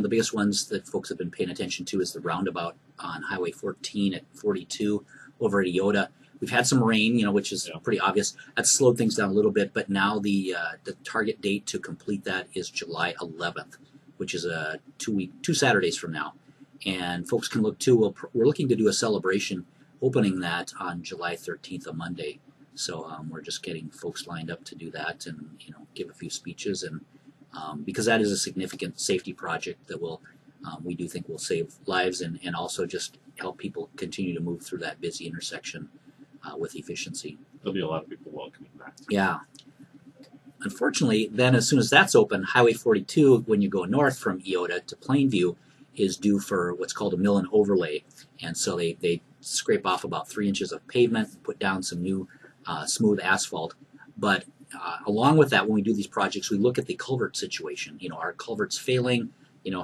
The biggest ones that folks have been paying attention to is the roundabout on Highway 14 at 42 over at Iota. We've had some rain, which is pretty obvious. That's slowed things down a little bit, but now the target date to complete that is July 11th, which is 2 Saturdays from now. And folks can look too. We're looking to do a celebration opening that on July 13th, a Monday. So we're just getting folks lined up to do that and give a few speeches, and because that is a significant safety project that will we do think will save lives and also just help people continue to move through that busy intersection with efficiency. There'll be a lot of people welcoming that. Yeah. Unfortunately, then as soon as that's open, Highway 42, when you go north from Iota to Plainview, is due for what's called a mill and overlay. And so they scrape off about 3 inches of pavement, put down some new smooth asphalt. But along with that, when we do these projects, we look at the culvert situation. Are culverts failing?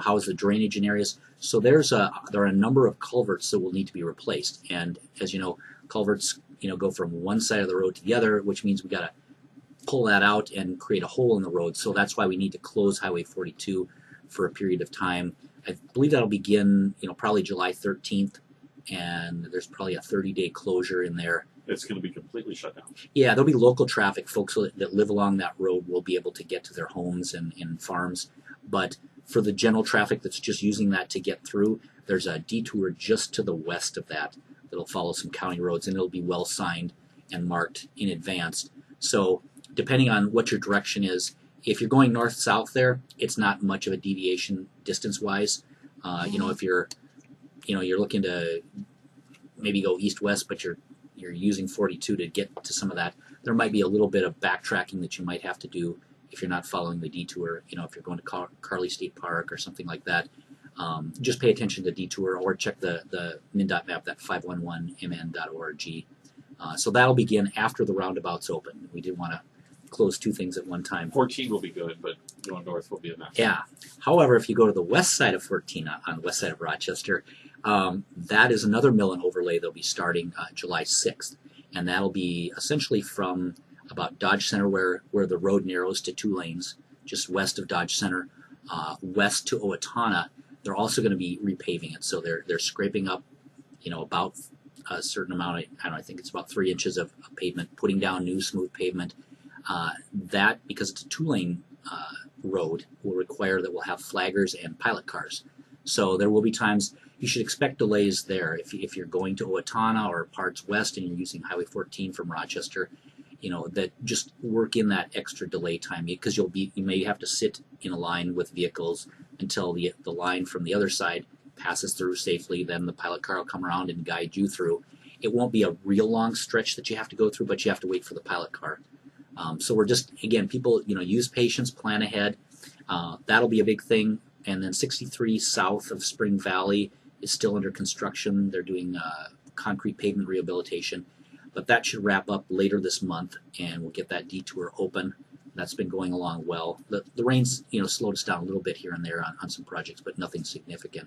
How is the drainage in areas? So there are a number of culverts that will need to be replaced. And as you know, culverts go from one side of the road to the other, which means we got to pull that out and create a hole in the road. So that's why we need to close Highway 42 for a period of time. I believe that'll begin, probably July 13th, and there's probably a 30-day closure in there. It's going to be completely shut down. Yeah, there'll be local traffic. Folks that live along that road will be able to get to their homes and farms. But for the general traffic that's just using that to get through, there's a detour just to the west of that that'll follow some county roads, and it'll be well signed and marked in advance. So depending on what your direction is, if you're going north-south there, it's not much of a deviation distance-wise. If you're looking to maybe go east-west, but you're using 42 to get to some of that, there might be a little bit of backtracking that you might have to do if you're not following the detour. If you're going to Carly State Park or something like that, just pay attention to detour or check the MNDOT map, that 511mn.org. So that'll begin after the roundabout's open. We did want to close two things at one time. 14 will be good, but going north will be a mess. Yeah. However, if you go to the west side of 14 on the west side of Rochester, that is another mill and overlay that'll be starting July 6th. And that'll be essentially from about Dodge Center where the road narrows to 2 lanes, just west of Dodge Center, west to Owatonna. They're also going to be repaving it. So they're scraping up, about a certain amount, I think it's about 3 inches of pavement, putting down new smooth pavement. That, because it's a 2-lane road, will require that we'll have flaggers and pilot cars. So there will be times you should expect delays there. If you're going to Owatonna or parts west and you're using Highway 14 from Rochester, that just work in that extra delay time, because you may have to sit in a line with vehicles until the line from the other side passes through safely. Then the pilot car will come around and guide you through. It won't be a real long stretch that you have to go through, but you have to wait for the pilot car. So we're just, again, people, use patience, plan ahead. That'll be a big thing. And then 63 south of Spring Valley is still under construction. They're doing concrete pavement rehabilitation. But that should wrap up later this month, and we'll get that detour open. That's been going along well. The rain's, slowed us down a little bit here and there on some projects, but nothing significant.